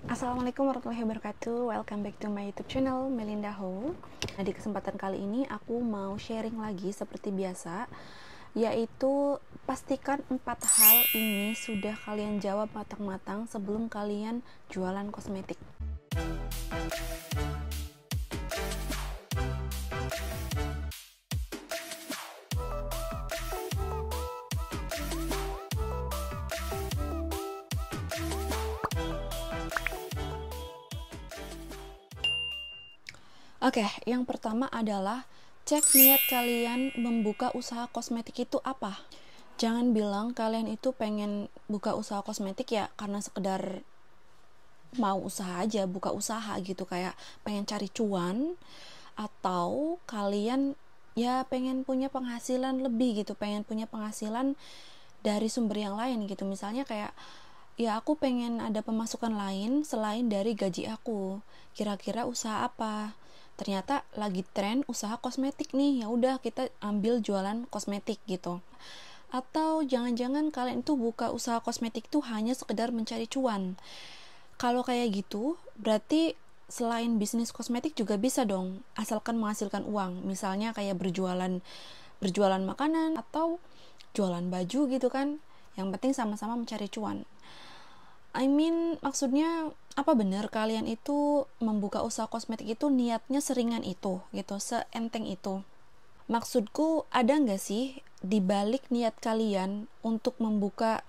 Assalamualaikum warahmatullahi wabarakatuh. Welcome back to my YouTube channel Melinda Ho. Nah, di kesempatan kali ini aku mau sharing lagi seperti biasa, yaitu pastikan 4 hal ini sudah kalian jawab matang-matang sebelum kalian jualan kosmetik. Oke, yang pertama adalah cek niat kalian membuka usaha kosmetik itu apa. Jangan bilang kalian itu pengen buka usaha kosmetik ya karena sekedar mau usaha aja, buka usaha gitu, kayak pengen cari cuan, atau kalian ya pengen punya penghasilan lebih gitu, pengen punya penghasilan dari sumber yang lain gitu. Misalnya kayak ya aku pengen ada pemasukan lain selain dari gaji aku. Kira-kira usaha apa? Ternyata lagi tren usaha kosmetik nih, ya udah kita ambil jualan kosmetik gitu. Atau jangan-jangan kalian tuh buka usaha kosmetik tuh hanya sekedar mencari cuan. Kalau kayak gitu, berarti selain bisnis kosmetik juga bisa dong, asalkan menghasilkan uang. Misalnya kayak berjualan makanan atau jualan baju gitu kan. Yang penting sama-sama mencari cuan. Maksudnya apa benar kalian itu membuka usaha kosmetik itu niatnya seringan itu gitu, seenteng itu? Maksudku, ada nggak sih dibalik niat kalian untuk membuka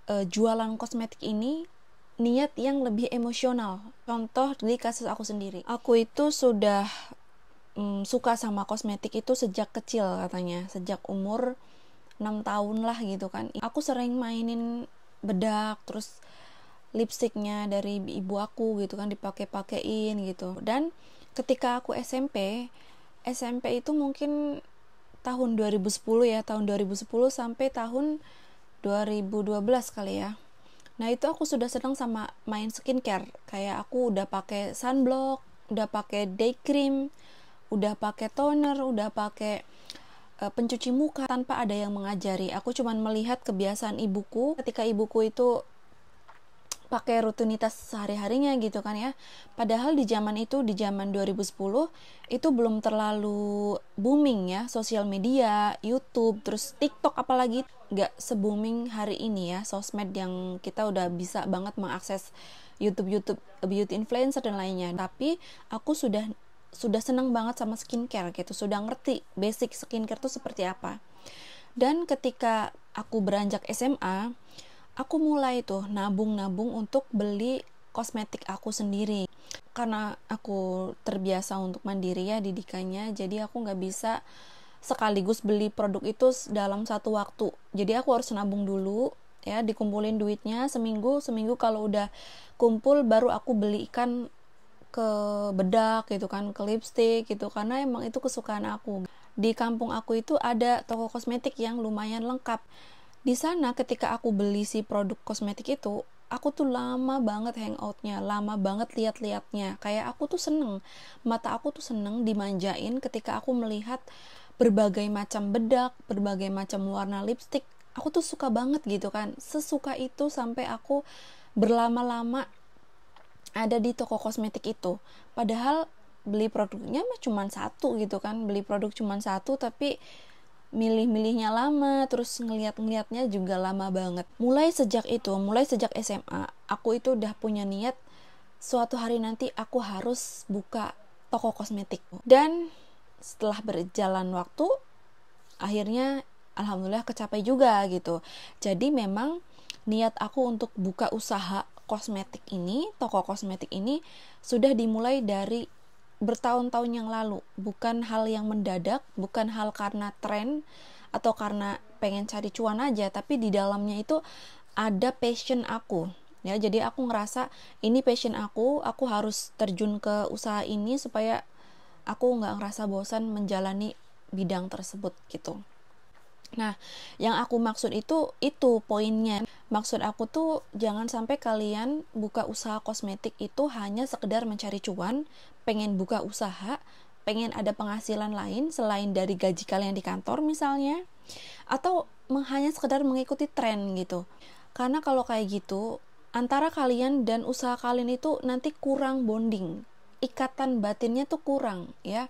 jualan kosmetik ini niat yang lebih emosional? Contoh di kasus aku sendiri, aku itu sudah suka sama kosmetik itu sejak kecil, katanya sejak umur 6 tahun lah gitu kan. Aku sering mainin bedak, terus lipstiknya dari ibu aku gitu kan, dipakai-pakein gitu. Dan ketika aku SMP itu mungkin tahun 2010 ya, tahun 2010 sampai tahun 2012 kali ya. Nah, itu aku sudah senang sama main skincare. Kayak aku udah pakai sunblock, udah pakai day cream, udah pakai toner, udah pakai pencuci muka tanpa ada yang mengajari. Aku cuman melihat kebiasaan ibuku ketika ibuku itu pakai rutinitas sehari-harinya gitu kan ya. Padahal di zaman 2010 itu belum terlalu booming ya, sosial media, YouTube, terus TikTok apalagi nggak se-booming hari ini ya, sosmed yang kita udah bisa banget mengakses YouTube beauty influencer dan lainnya. Tapi aku sudah senang banget sama skincare gitu, sudah ngerti basic skincare itu seperti apa. Dan ketika aku beranjak SMA, aku mulai tuh nabung untuk beli kosmetik aku sendiri. Karena aku terbiasa untuk mandiri ya didikannya, jadi aku nggak bisa sekaligus beli produk itu dalam satu waktu. Jadi aku harus nabung dulu ya, dikumpulin duitnya seminggu kalau udah kumpul baru aku belikan ke bedak gitu kan, ke lipstick gitu, karena emang itu kesukaan aku. Di kampung aku itu ada toko kosmetik yang lumayan lengkap. Di sana ketika aku beli si produk kosmetik itu, aku tuh lama banget hangoutnya, lama banget lihat-liatnya. Kayak aku tuh seneng, mata aku tuh seneng dimanjain ketika aku melihat berbagai macam bedak, berbagai macam warna lipstick. Aku tuh suka banget gitu kan, sesuka itu sampai aku berlama-lama ada di toko kosmetik itu. Padahal beli produknya mah cuma satu gitu kan, beli produk cuma satu tapi milih-milihnya lama, terus ngeliat-ngeliatnya juga lama banget. Mulai sejak SMA, aku itu udah punya niat suatu hari nanti aku harus buka toko kosmetik. Dan setelah berjalan waktu, akhirnya alhamdulillah kecapai juga gitu. Jadi memang niat aku untuk buka usaha kosmetik ini, toko kosmetik ini sudah dimulai dari bertahun-tahun yang lalu. Bukan hal yang mendadak, bukan hal karena tren atau karena pengen cari cuan aja, tapi di dalamnya itu ada passion aku ya. Jadi aku ngerasa ini passion aku harus terjun ke usaha ini supaya aku nggak ngerasa bosan menjalani bidang tersebut gitu. Nah, yang aku maksud itu poinnya. Maksud aku tuh jangan sampai kalian buka usaha kosmetik itu hanya sekedar mencari cuan, pengen buka usaha, pengen ada penghasilan lain selain dari gaji kalian di kantor misalnya, atau hanya sekedar mengikuti tren gitu. Karena kalau kayak gitu, antara kalian dan usaha kalian itu nanti kurang bonding, ikatan batinnya tuh kurang ya,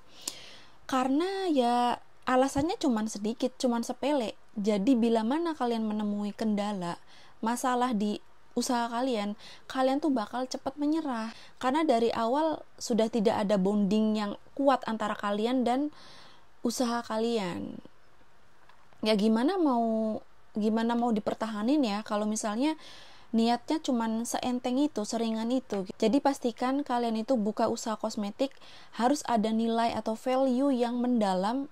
karena ya alasannya cuman sedikit, cuman sepele. Jadi bila mana kalian menemui kendala, masalah di usaha kalian, kalian tuh bakal cepat menyerah karena dari awal sudah tidak ada bonding yang kuat antara kalian dan usaha kalian. Ya gimana mau dipertahanin ya kalau misalnya niatnya cuman seenteng itu, seringan itu. Jadi pastikan kalian itu buka usaha kosmetik harus ada nilai atau value yang mendalam,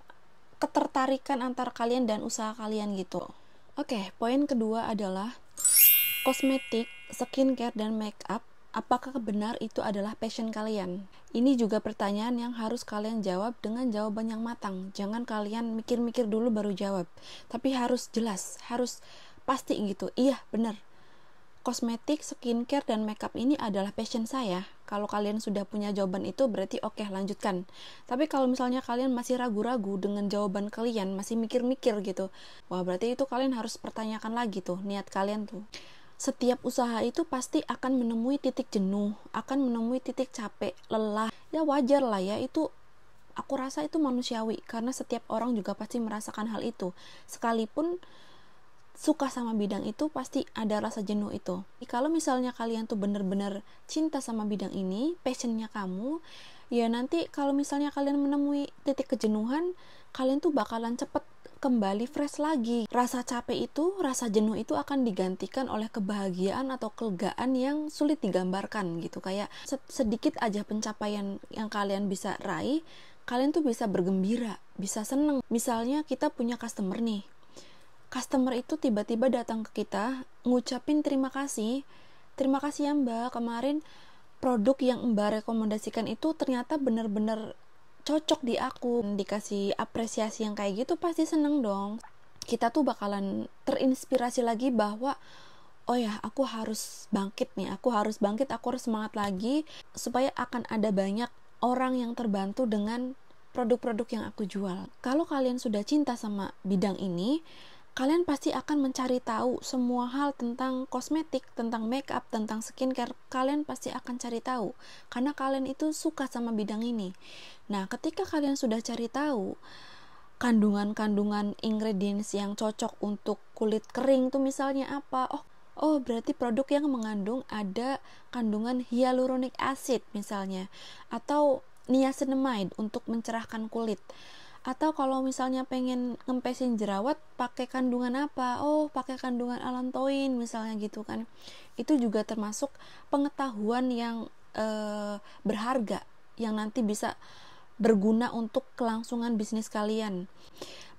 ketertarikan antara kalian dan usaha kalian gitu. Oke, poin kedua adalah kosmetik, skincare, dan makeup. Apakah benar itu adalah passion kalian? Ini juga pertanyaan yang harus kalian jawab dengan jawaban yang matang. Jangan kalian mikir-mikir dulu baru jawab. Tapi harus jelas, harus pasti gitu. Iya, benar. Kosmetik, skincare, dan makeup ini adalah passion saya. Kalau kalian sudah punya jawaban itu berarti oke, lanjutkan. Tapi kalau misalnya kalian masih ragu-ragu dengan jawaban kalian, masih mikir-mikir gitu, wah berarti itu kalian harus pertanyakan lagi tuh niat kalian tuh. Setiap usaha itu pasti akan menemui titik jenuh, akan menemui titik capek, lelah. Ya wajar lah ya, itu aku rasa itu manusiawi karena setiap orang juga pasti merasakan hal itu. Sekalipun suka sama bidang itu pasti ada rasa jenuh itu. Kalau misalnya kalian tuh bener-bener cinta sama bidang ini, passionnya kamu, ya nanti kalau misalnya kalian menemui titik kejenuhan, kalian tuh bakalan cepet kembali fresh lagi. Rasa capek itu, rasa jenuh itu akan digantikan oleh kebahagiaan atau kelegaan yang sulit digambarkan gitu. Kayak sedikit aja pencapaian yang kalian bisa raih, kalian tuh bisa bergembira, bisa seneng. Misalnya kita punya customer nih, customer itu tiba-tiba datang ke kita ngucapin terima kasih ya Mbak, kemarin produk yang Mbak rekomendasikan itu ternyata benar-benar cocok di aku. Dikasih apresiasi yang kayak gitu pasti seneng dong. Kita tuh bakalan terinspirasi lagi bahwa oh ya, aku harus bangkit, aku harus semangat lagi supaya akan ada banyak orang yang terbantu dengan produk-produk yang aku jual. Kalau kalian sudah cinta sama bidang ini, kalian pasti akan mencari tahu semua hal tentang kosmetik, tentang makeup, tentang skincare. Kalian pasti akan cari tahu karena kalian itu suka sama bidang ini. Nah, ketika kalian sudah cari tahu kandungan-kandungan ingredients yang cocok untuk kulit kering tuh misalnya apa, oh berarti produk yang mengandung ada kandungan hyaluronic acid misalnya, atau niacinamide untuk mencerahkan kulit. Atau kalau misalnya pengen ngempesin jerawat, pakai kandungan apa? Oh, pakai kandungan allantoin misalnya gitu kan. Itu juga termasuk pengetahuan yang berharga, yang nanti bisa berguna untuk kelangsungan bisnis kalian.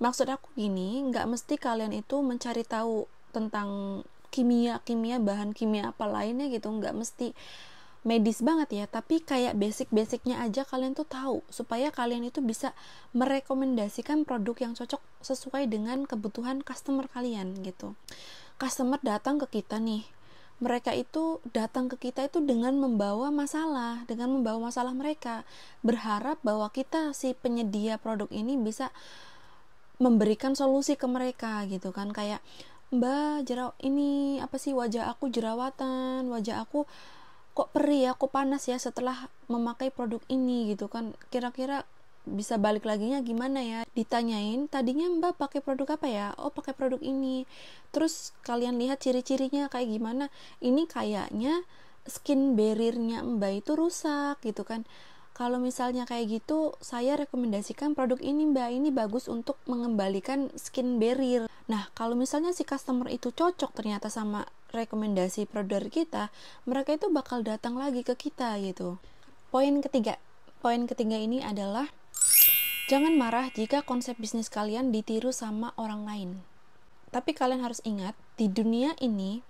Maksud aku gini, nggak mesti kalian itu mencari tahu tentang kimia, bahan kimia apa lainnya gitu, nggak mesti medis banget ya, tapi kayak basic-basicnya aja kalian tuh tahu supaya kalian itu bisa merekomendasikan produk yang cocok sesuai dengan kebutuhan customer kalian gitu. Customer datang ke kita nih, mereka itu datang ke kita itu dengan membawa masalah mereka, berharap bahwa kita si penyedia produk ini bisa memberikan solusi ke mereka gitu kan. Kayak, Mbak, ini apa sih, wajah aku jerawatan, wajah aku kok perih ya, kok panas ya setelah memakai produk ini gitu kan, kira-kira bisa balik laginya gimana ya. Ditanyain, tadinya Mbak pakai produk apa ya? Oh, pakai produk ini. Terus kalian lihat ciri-cirinya kayak gimana? Ini kayaknya skin barrier-nya Mbak itu rusak gitu kan. Kalau misalnya kayak gitu, saya rekomendasikan produk ini Mbak, ini bagus untuk mengembalikan skin barrier. Nah, kalau misalnya si customer itu cocok ternyata sama rekomendasi produk kita, mereka itu bakal datang lagi ke kita gitu. Poin ketiga ini adalah jangan marah jika konsep bisnis kalian ditiru sama orang lain. Tapi kalian harus ingat, di dunia ini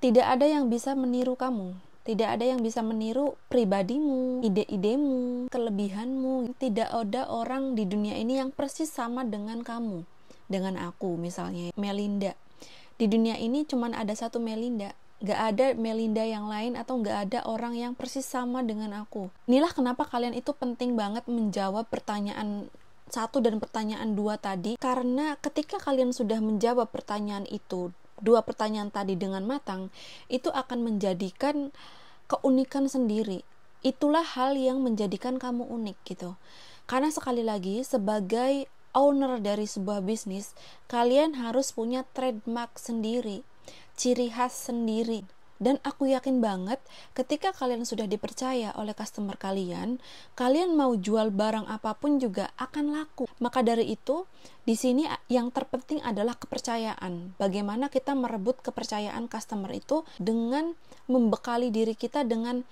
tidak ada yang bisa meniru kamu. Tidak ada yang bisa meniru pribadimu, ide-idemu, kelebihanmu. Tidak ada orang di dunia ini yang persis sama dengan kamu. Dengan aku misalnya, Melinda. Di dunia ini cuma ada satu Melinda. Gak ada Melinda yang lain atau gak ada orang yang persis sama dengan aku. Inilah kenapa kalian itu penting banget menjawab pertanyaan 1 dan pertanyaan 2 tadi. Karena ketika kalian sudah menjawab pertanyaan itu dua pertanyaan tadi dengan matang, itu akan menjadikan keunikan sendiri. Itulah hal yang menjadikan kamu unik gitu. Karena sekali lagi, sebagai owner dari sebuah bisnis, kalian harus punya trademark sendiri, ciri khas sendiri. Dan aku yakin banget ketika kalian sudah dipercaya oleh customer kalian, kalian mau jual barang apapun juga akan laku. Maka dari itu, di sini yang terpenting adalah kepercayaan. Bagaimana kita merebut kepercayaan customer itu dengan membekali diri kita dengan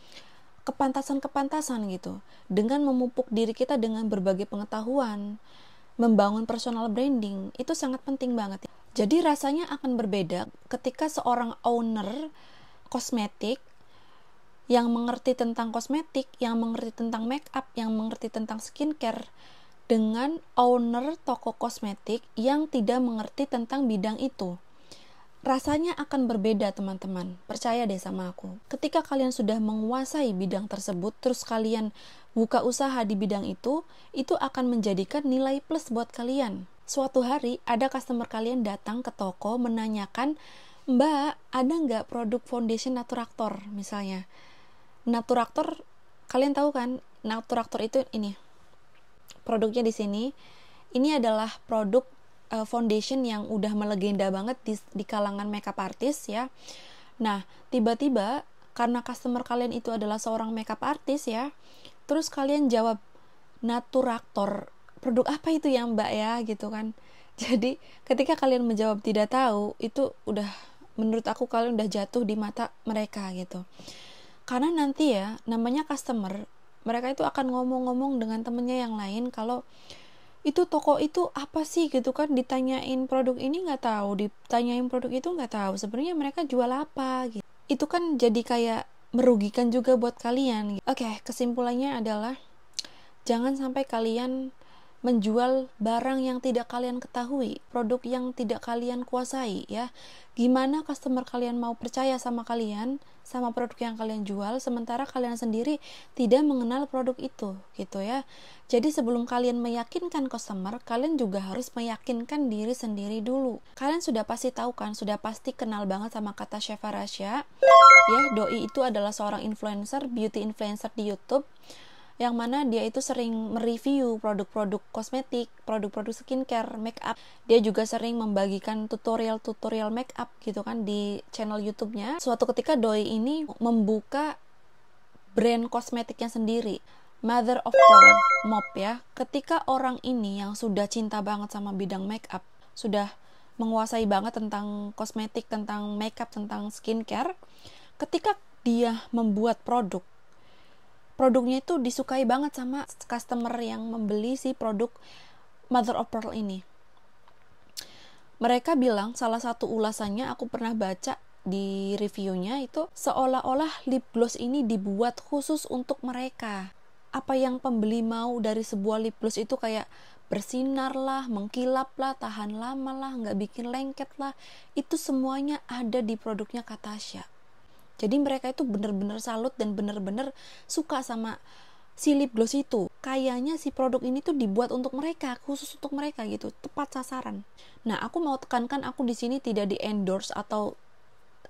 kepantasan-kepantasan gitu. Dengan memupuk diri kita dengan berbagai pengetahuan, membangun personal branding, itu sangat penting banget. Jadi rasanya akan berbeda ketika seorang owner kosmetik yang mengerti tentang kosmetik, yang mengerti tentang make up, yang mengerti tentang skincare, dengan owner toko kosmetik yang tidak mengerti tentang bidang itu. Rasanya akan berbeda, teman-teman. Percaya deh sama aku. Ketika kalian sudah menguasai bidang tersebut, terus kalian buka usaha di bidang itu akan menjadikan nilai plus buat kalian. Suatu hari ada customer kalian datang ke toko menanyakan, "Mbak, ada nggak produk foundation Naturaktor?" misalnya. Naturaktor, kalian tahu kan? Naturaktor itu ini. Produknya di sini. Ini adalah produk foundation yang udah melegenda banget di kalangan makeup artist ya. Nah, tiba-tiba karena customer kalian itu adalah seorang makeup artist ya, terus kalian jawab, "Naturaktor, produk apa itu ya Mbak ya?" gitu kan. Jadi, ketika kalian menjawab tidak tahu, itu udah, menurut aku kalian udah jatuh di mata mereka gitu. Karena nanti ya, namanya customer, mereka itu akan ngomong-ngomong dengan temennya yang lain kalau itu toko itu apa sih gitu kan, ditanyain produk ini nggak tahu, ditanyain produk itu nggak tahu, sebenarnya mereka jual apa gitu. Itu kan jadi kayak merugikan juga buat kalian. Oke, kesimpulannya adalah jangan sampai kalian menjual barang yang tidak kalian ketahui, produk yang tidak kalian kuasai ya. Gimana customer kalian mau percaya sama kalian, sama produk yang kalian jual, sementara kalian sendiri tidak mengenal produk itu gitu ya. Jadi sebelum kalian meyakinkan customer, kalian juga harus meyakinkan diri sendiri dulu. Kalian sudah pasti tahu kan, sudah pasti kenal banget sama kata Chef Rasya ya. Doi itu adalah seorang influencer, beauty influencer di YouTube, yang mana dia itu sering mereview produk-produk kosmetik, produk-produk skincare, make up. Dia juga sering membagikan tutorial-tutorial make up gitu kan di channel YouTube-nya. Suatu ketika Doi ini membuka brand kosmetiknya sendiri, Mother of Pearl Mop ya. Ketika orang ini yang sudah cinta banget sama bidang make up, sudah menguasai banget tentang kosmetik, tentang make up, tentang skincare, ketika dia membuat produknya itu disukai banget sama customer yang membeli si produk Mother of Pearl ini. Mereka bilang, salah satu ulasannya aku pernah baca di reviewnya itu, seolah-olah lip gloss ini dibuat khusus untuk mereka. Apa yang pembeli mau dari sebuah lip gloss itu kayak bersinar lah, mengkilap lah, tahan lama lah, nggak bikin lengket lah, itu semuanya ada di produknya Katasha. Jadi mereka itu bener-bener salut dan bener-bener suka sama si lip gloss itu. Kayaknya si produk ini tuh dibuat untuk mereka, khusus untuk mereka gitu, tepat sasaran. Nah, aku mau tekankan, aku di sini tidak di endorse atau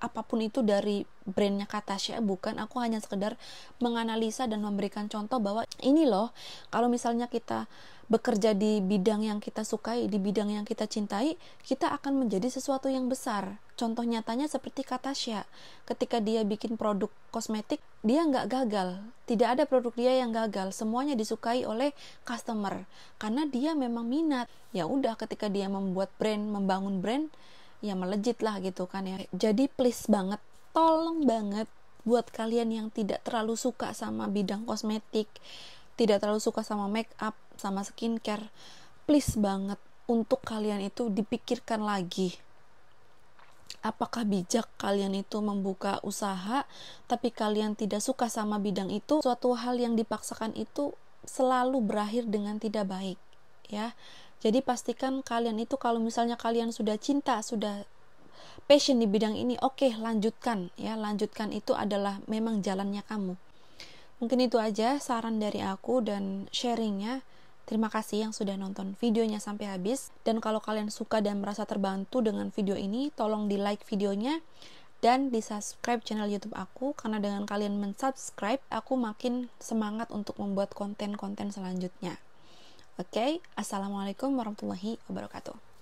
apapun itu dari brandnya Katasha, bukan. Aku hanya sekedar menganalisa dan memberikan contoh bahwa ini loh, kalau misalnya kita bekerja di bidang yang kita sukai, di bidang yang kita cintai, kita akan menjadi sesuatu yang besar. Contoh nyatanya seperti Katasha, ketika dia bikin produk kosmetik, dia nggak gagal, tidak ada produk dia yang gagal, semuanya disukai oleh customer, karena dia memang minat. Ya udah, ketika dia membuat brand, membangun brand, ya melejit lah gitu kan ya. Jadi please banget, tolong banget buat kalian yang tidak terlalu suka sama bidang kosmetik, tidak terlalu suka sama make up, sama skincare, please banget untuk kalian itu dipikirkan lagi. Apakah bijak kalian itu membuka usaha tapi kalian tidak suka sama bidang itu? Suatu hal yang dipaksakan itu selalu berakhir dengan tidak baik ya. Jadi pastikan kalian itu, kalau misalnya kalian sudah cinta, sudah passion di bidang ini, oke, lanjutkan ya. Lanjutkan, itu adalah memang jalannya kamu. Mungkin itu aja saran dari aku dan sharingnya. Terima kasih yang sudah nonton videonya sampai habis. Dan kalau kalian suka dan merasa terbantu dengan video ini, tolong di like videonya dan di subscribe channel YouTube aku, karena dengan kalian mensubscribe, aku makin semangat untuk membuat konten-konten selanjutnya. Oke, Assalamualaikum warahmatullahi wabarakatuh.